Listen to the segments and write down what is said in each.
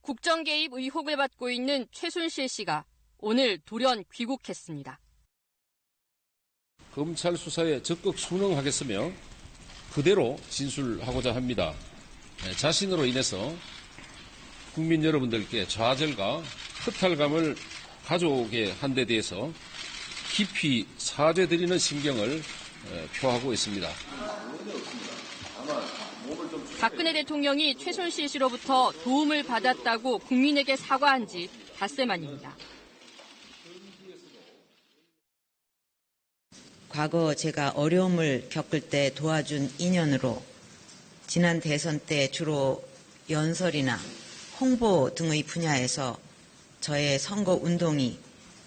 국정 개입 의혹을 받고 있는 최순실 씨가 오늘 돌연 귀국했습니다. 검찰 수사에 적극 순응하겠으며 그대로 진술하고자 합니다. 자신으로 인해서 국민 여러분들께 좌절과 허탈감을 가져오게 한 데 대해서 깊이 사죄드리는 심경을 표하고 있습니다. 박근혜 대통령이 최순실 씨로부터 도움을 받았다고 국민에게 사과한 지 닷새 만입니다. 과거 제가 어려움을 겪을 때 도와준 인연으로 지난 대선 때 주로 연설이나 홍보 등의 분야에서 저의 선거 운동이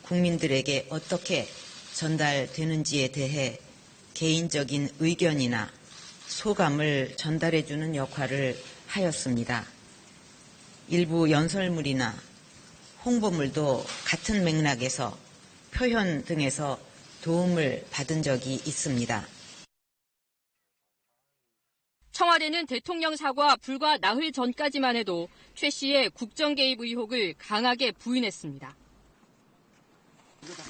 국민들에게 어떻게 전달되는지에 대해 개인적인 의견이나 소감을 전달해주는 역할을 하였습니다. 일부 연설물이나 홍보물도 같은 맥락에서 표현 등에서 도움을 받은 적이 있습니다. 청와대는 대통령 사과 불과 나흘 전까지만 해도 최 씨의 국정 개입 의혹을 강하게 부인했습니다.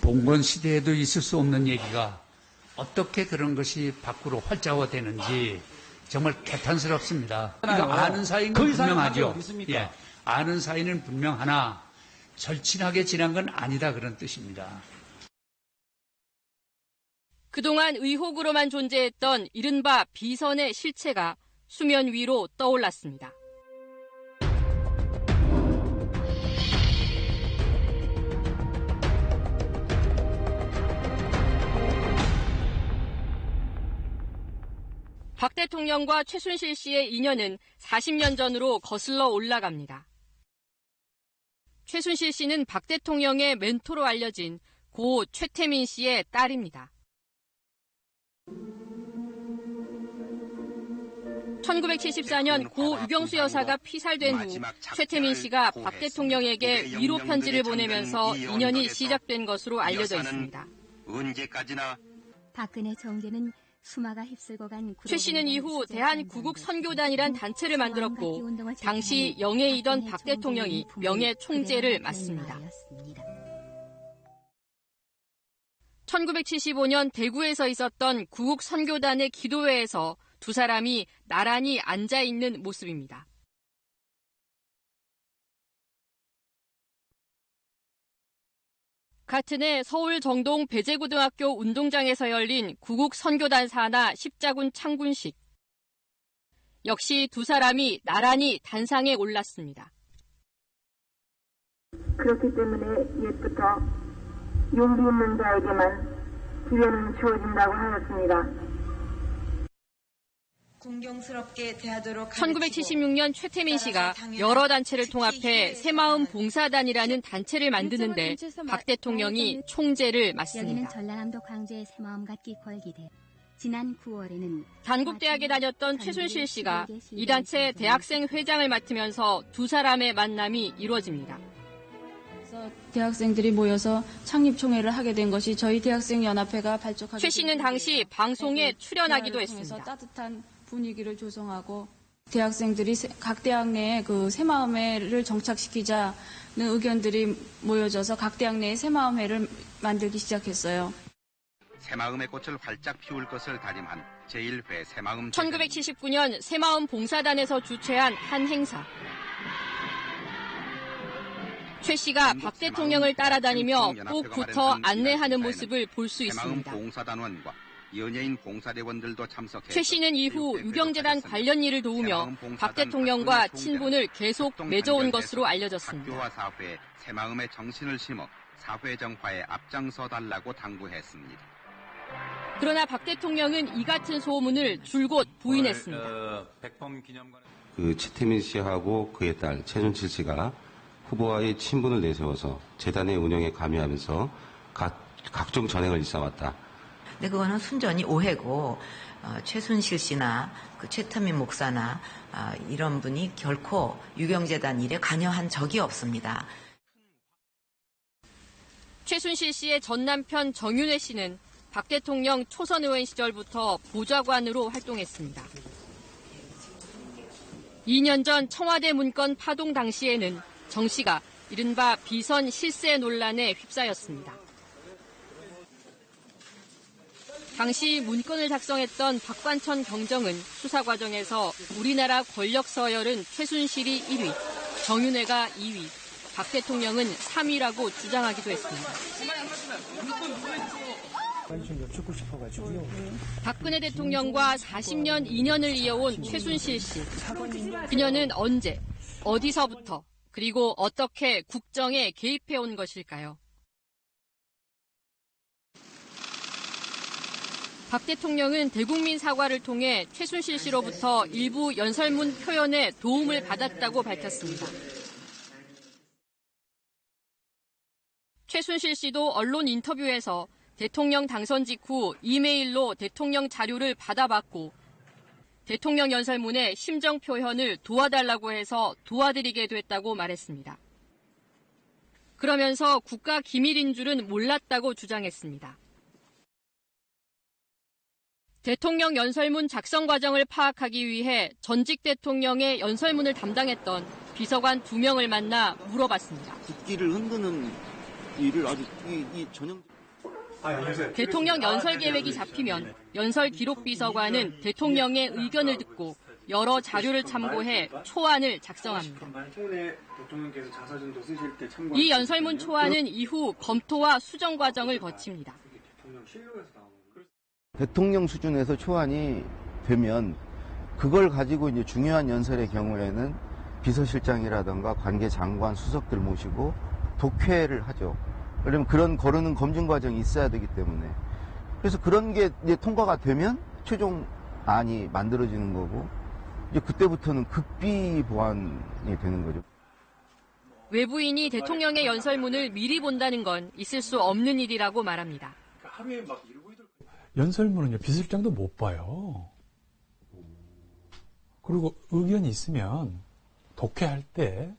봉건 시대에도 있을 수 없는 얘기가 어떻게 그런 것이 밖으로 활자화되는지 정말 개탄스럽습니다. 이거 아는 사이는 분명하죠. 예, 아는 사이는 분명하나 절친하게 지난 건 아니다 그런 뜻입니다. 그동안 의혹으로만 존재했던 이른바 비선의 실체가 수면 위로 떠올랐습니다. 박 대통령과 최순실 씨의 인연은 40년 전으로 거슬러 올라갑니다. 최순실 씨는 박 대통령의 멘토로 알려진 고 최태민 씨의 딸입니다. 1974년 고 유경수 여사가 피살된 후 최태민 씨가 박 대통령에게 위로 편지를 보내면서 인연이 시작된 것으로 알려져 있습니다. 언제까지나 박근혜 정계는 수마가 휩쓸고 간 최 씨는 이후 대한구국선교단이란 단체를 만들었고 당시 영예이던 박 대통령이 명예총재를 맡습니다. 1975년 대구에서 있었던 구국선교단의 기도회에서 두 사람이 나란히 앉아있는 모습입니다. 같은 해 서울 정동 배재고등학교 운동장에서 열린 구국선교단 산하 십자군 창군식. 역시 두 사람이 나란히 단상에 올랐습니다. 그렇기 때문에 옛부터 용기 있는 자에게만 기회는 주어진다고 하였습니다. 1976년 최태민 씨가 여러 단체를 통합해 새마음 봉사단이라는 단체를 만드는데 박 대통령이 총재를 맡습니다. 전라남도 광주의 새마음 갖기 걸기대. 지난 9월에는 단국대학에 다녔던 최순실 씨가 이 단체 대학생 회장을 맡으면서 두 사람의 만남이 이루어집니다. 대학생들이 모여서 창립총회를 하게 된 것이 저희 대학생연합회가 발족하게 최 씨는 당시 방송에 출연하기도 했습니다. 따뜻한 분위기를 조성하고 대학생들이 각 대학 내에 그 새마음회를 정착시키자는 의견들이 모여져서 각 대학 내에 새마음회를 만들기 시작했어요. 새마음의 꽃을 활짝 피울 것을 다짐한 제1회 새마음 1979년 새마음 봉사단에서 주최한 한 행사. 최 씨가 박 대통령을 따라다니며 꼭 붙어 안내하는 모습을 볼 수 있습니다. 봉사단원과 연예인 봉사대원들도 참석해 최 씨는 이후 유경재단 관련 일을 도우며 박 대통령과 친분을 계속 맺어온 것으로 알려졌습니다. 학교와 사회에 새마음의 정신을 심어 사회 정화에 앞장서 달라고 당부했습니다. 그러나 박 대통령은 이 같은 소문을 줄곧 부인했습니다. 그 최태민 씨하고 그의 딸 최순실 씨가 후보와의 친분을 내세워서 재단의 운영에 관여하면서 각종 전횡을 일삼았다. 근데 그거는 순전히 오해고 최순실 씨나 그 최태민 목사나 이런 분이 결코 유경재단 일에 관여한 적이 없습니다. 최순실 씨의 전 남편 정윤회 씨는 박 대통령 초선 의원 시절부터 보좌관으로 활동했습니다. 2년 전 청와대 문건 파동 당시에는 정 씨가 이른바 비선 실세 논란에 휩싸였습니다. 당시 문건을 작성했던 박관천 경정은 수사 과정에서 우리나라 권력 서열은 최순실이 1위, 정윤회가 2위, 박 대통령은 3위라고 주장하기도 했습니다. 박근혜 대통령과 40년 인연을 이어온 최순실 씨. 그녀는 언제, 어디서부터, 그리고 어떻게 국정에 개입해온 것일까요? 박 대통령은 대국민 사과를 통해 최순실 씨로부터 일부 연설문 표현에 도움을 받았다고 밝혔습니다. 최순실 씨도 언론 인터뷰에서 대통령 당선 직후 이메일로 대통령 자료를 받아봤고 대통령 연설문에 심정 표현을 도와달라고 해서 도와드리게 됐다고 말했습니다. 그러면서 국가 기밀인 줄은 몰랐다고 주장했습니다. 대통령 연설문 작성 과정을 파악하기 위해 전직 대통령의 연설문을 담당했던 비서관 2명을 만나 물어봤습니다. 국기를 흔드는 일을 아주 전형... 대통령 연설 계획이 잡히면 연설 기록 비서관은 대통령의 의견을 듣고 여러 자료를 참고해 초안을 작성합니다. 이 연설문 초안은 이후 검토와 수정 과정을 거칩니다. 대통령 수준에서 초안이 되면 그걸 가지고 이제 중요한 연설의 경우에는 비서실장이라든가 관계 장관, 수석들 모시고 독회를 하죠. 왜냐면 그런 거르는 검증 과정이 있어야 되기 때문에. 그래서 그런 게 이제 통과가 되면 최종안이 만들어지는 거고, 이제 그때부터는 극비 보완이 되는 거죠. 외부인이 대통령의 연설문을 미리 본다는 건 있을 수 없는 일이라고 말합니다. 연설문은요, 비서실장도 못 봐요. 그리고 의견이 있으면 독해할 때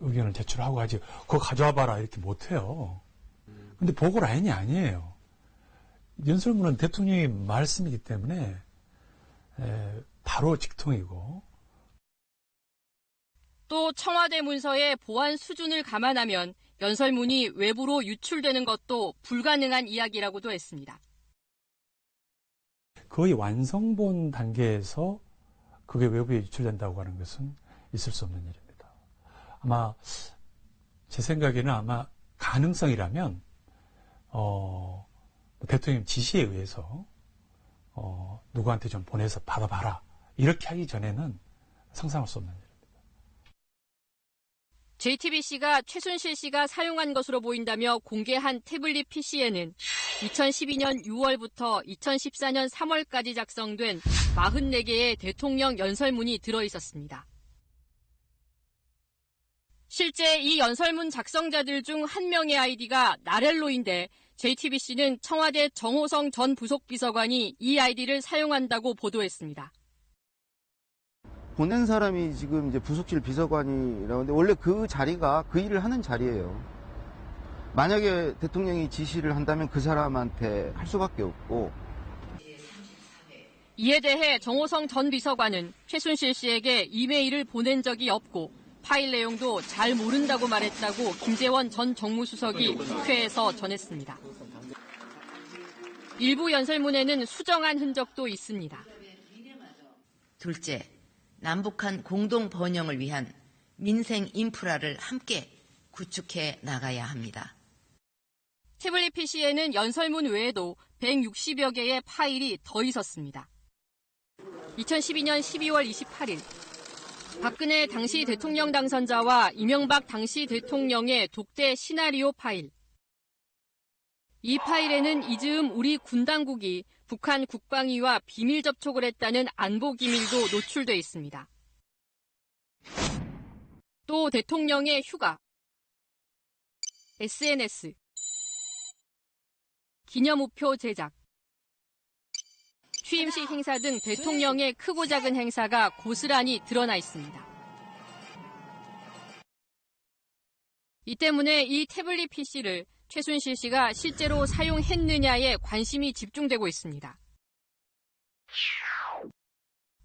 의견을 제출하고 하지, 그거 가져와 봐라 이렇게 못해요. 근데 보고 라인이 아니에요. 연설문은 대통령의 말씀이기 때문에 바로 직통이고. 또 청와대 문서의 보안 수준을 감안하면 연설문이 외부로 유출되는 것도 불가능한 이야기라고도 했습니다. 거의 완성본 단계에서 그게 외부에 유출된다고 하는 것은 있을 수 없는 일입니다. 아마 제 생각에는 아마 가능성이라면 대통령 지시에 의해서 누구한테 좀 보내서 받아봐라 이렇게 하기 전에는 상상할 수 없는 일입니다. JTBC가 최순실 씨가 사용한 것으로 보인다며 공개한 태블릿 PC에는 2012년 6월부터 2014년 3월까지 작성된 44개의 대통령 연설문이 들어있었습니다. 실제 이 연설문 작성자들 중 한 명의 아이디가 나렐로인데 JTBC는 청와대 정호성 전 부속비서관이 이 아이디를 사용한다고 보도했습니다. 보낸 사람이 지금 이제 부속실 비서관이라고 하는데 원래 그 자리가 그 일을 하는 자리예요. 만약에 대통령이 지시를 한다면 그 사람한테 할 수밖에 없고. 이에 대해 정호성 전 비서관은 최순실 씨에게 이메일을 보낸 적이 없고 파일 내용도 잘 모른다고 말했다고 김재원 전 정무수석이 국회에서 전했습니다. 일부 연설문에는 수정한 흔적도 있습니다. 둘째, 남북한 공동 번영을 위한 민생 인프라를 함께 구축해 나가야 합니다. 태블릿 PC에는 연설문 외에도 160여 개의 파일이 더 있었습니다. 2012년 12월 28일 박근혜 당시 대통령 당선자와 이명박 당시 대통령의 독대 시나리오 파일. 이 파일에는 이즈음 우리 군 당국이 북한 국방위와 비밀 접촉을 했다는 안보 기밀도 노출돼 있습니다. 또 대통령의 휴가, SNS, 기념우표 제작, 취임식 행사 등 대통령의 크고 작은 행사가 고스란히 드러나 있습니다. 이 때문에 이 태블릿 PC를 최순실 씨가 실제로 사용했느냐에 관심이 집중되고 있습니다.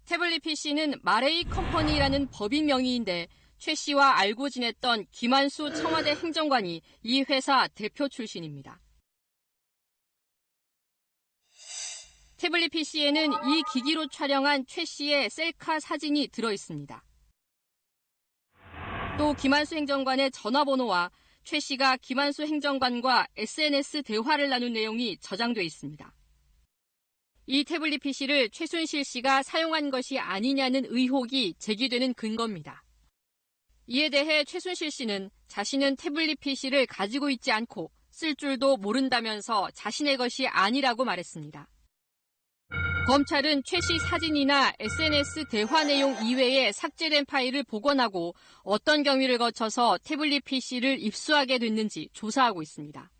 태블릿 PC는 마레이 컴퍼니라는 법인 명의인데 최 씨와 알고 지냈던 김한수 청와대 행정관이 이 회사 대표 출신입니다. 태블릿 PC에는 이 기기로 촬영한 최 씨의 셀카 사진이 들어있습니다. 또 김한수 행정관의 전화번호와 최 씨가 김한수 행정관과 SNS 대화를 나눈 내용이 저장돼 있습니다. 이 태블릿 PC를 최순실 씨가 사용한 것이 아니냐는 의혹이 제기되는 근거입니다. 이에 대해 최순실 씨는 자신은 태블릿 PC를 가지고 있지 않고 쓸 줄도 모른다면서 자신의 것이 아니라고 말했습니다. 검찰은 최 씨 사진이나 SNS 대화 내용 이외에 삭제된 파일을 복원하고 어떤 경위를 거쳐서 태블릿 PC를 입수하게 됐는지 조사하고 있습니다.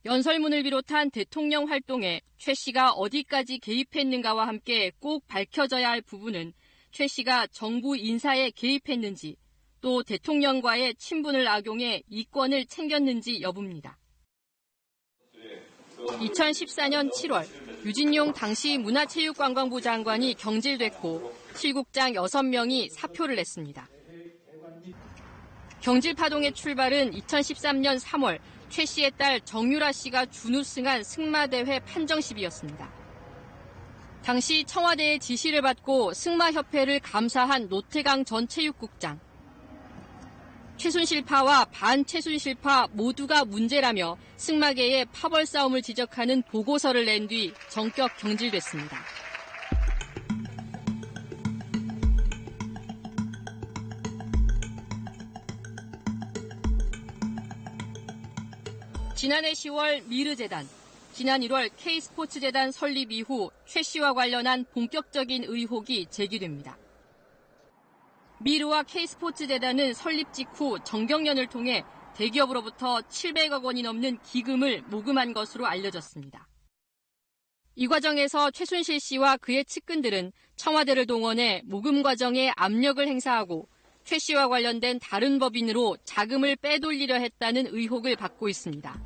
연설문을 비롯한 대통령 활동에 최 씨가 어디까지 개입했는가와 함께 꼭 밝혀져야 할 부분은 최 씨가 정부 인사에 개입했는지 또 대통령과의 친분을 악용해 이권을 챙겼는지 여부입니다. 2014년 7월 유진용 당시 문화체육관광부 장관이 경질됐고 실국장 6명이 사표를 냈습니다. 경질파동의 출발은 2013년 3월 최 씨의 딸 정유라 씨가 준우승한 승마대회 판정식이었습니다. 당시 청와대의 지시를 받고 승마협회를 감사한 노태강 전 체육국장. 최순실파와 반최순실파 모두가 문제라며 승마계의 파벌 싸움을 지적하는 보고서를 낸 뒤 전격 경질됐습니다. 지난해 10월 미르재단, 지난 1월 K스포츠재단 설립 이후 최 씨와 관련한 본격적인 의혹이 제기됩니다. 미르와 K스포츠재단은 설립 직후 정경련을 통해 대기업으로부터 700억 원이 넘는 기금을 모금한 것으로 알려졌습니다. 이 과정에서 최순실 씨와 그의 측근들은 청와대를 동원해 모금 과정에 압력을 행사하고 최 씨와 관련된 다른 법인으로 자금을 빼돌리려 했다는 의혹을 받고 있습니다.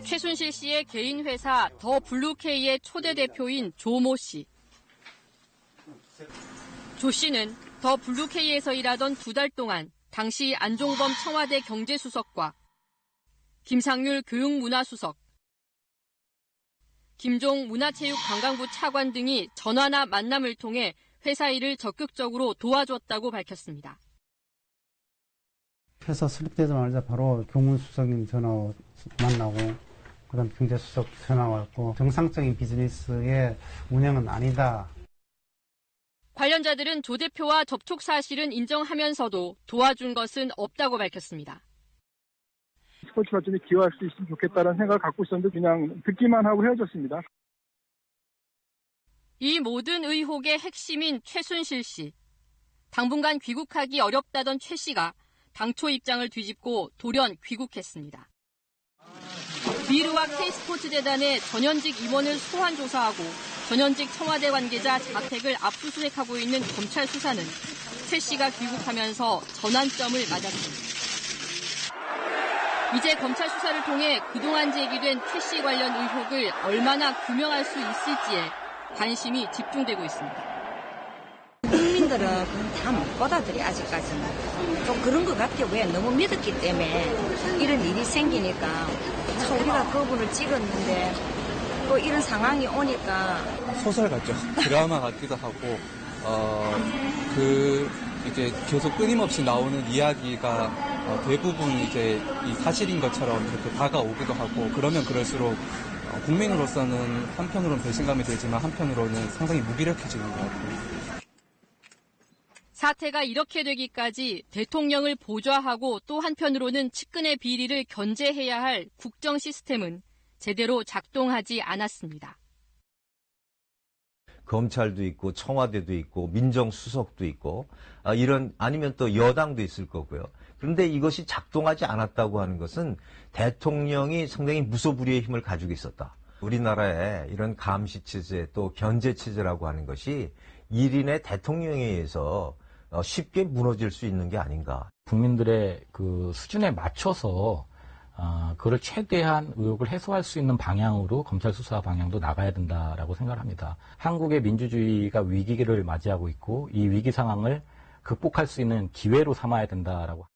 최순실 씨의 개인 회사 더 블루케이의 초대 대표인 조모 씨. 조 씨는 더 블루케이에서 일하던 2달 동안 당시 안종범 청와대 경제수석과 김상률 교육문화수석, 김종 문화체육관광부 차관 등이 전화나 만남을 통해 회사 일을 적극적으로 도와줬다고 밝혔습니다. 회사 설립되자마자 바로 교문수석님 전화 만나고 그다음 경제수석 전화 왔고 정상적인 비즈니스의 운영은 아니다. 관련자들은 조 대표와 접촉 사실은 인정하면서도 도와준 것은 없다고 밝혔습니다. 스포츠 발전에 기여할 수 있으면 좋겠다는 생각을 갖고 있었는데 그냥 듣기만 하고 헤어졌습니다. 이 모든 의혹의 핵심인 최순실 씨. 당분간 귀국하기 어렵다던 최 씨가 당초 입장을 뒤집고 돌연 귀국했습니다. 미르와 K스포츠재단의 전현직 임원을 소환 조사하고 전현직 청와대 관계자 자택을 압수수색하고 있는 검찰 수사는 최 씨가 귀국하면서 전환점을 맞았습니다. 이제 검찰 수사를 통해 그동안 제기된 최 씨 관련 의혹을 얼마나 규명할 수 있을지에 관심이 집중되고 있습니다. 국민들은 다 못 받아들여 아직까지는. 좀 그런 것 같아요. 왜? 너무 믿었기 때문에 이런 일이 생기니까 우리가 그분을 찍었는데 또 이런 상황이 오니까 소설 같죠. 드라마 같기도 하고 이제 계속 끊임없이 나오는 이야기가 대부분 이제 이 사실인 것처럼 그렇게 다가오기도 하고 그러면 그럴수록 국민으로서는 한편으로는 배신감이 들지만 한편으로는 상당히 무기력해지는 것 같아요. 사태가 이렇게 되기까지 대통령을 보좌하고 또 한편으로는 측근의 비리를 견제해야 할 국정 시스템은 제대로 작동하지 않았습니다. 검찰도 있고 청와대도 있고 민정수석도 있고 아니면 또 여당도 있을 거고요. 그런데 이것이 작동하지 않았다고 하는 것은 대통령이 상당히 무소불위의 힘을 가지고 있었다. 우리나라의 이런 감시 체제 또 견제 체제라고 하는 것이 1인의 대통령에 의해서 쉽게 무너질 수 있는 게 아닌가. 국민들의 그 수준에 맞춰서 그걸 최대한 의혹을 해소할 수 있는 방향으로 검찰 수사 방향도 나가야 된다라고 생각합니다. 한국의 민주주의가 위기를 맞이하고 있고 이 위기 상황을 극복할 수 있는 기회로 삼아야 된다라고.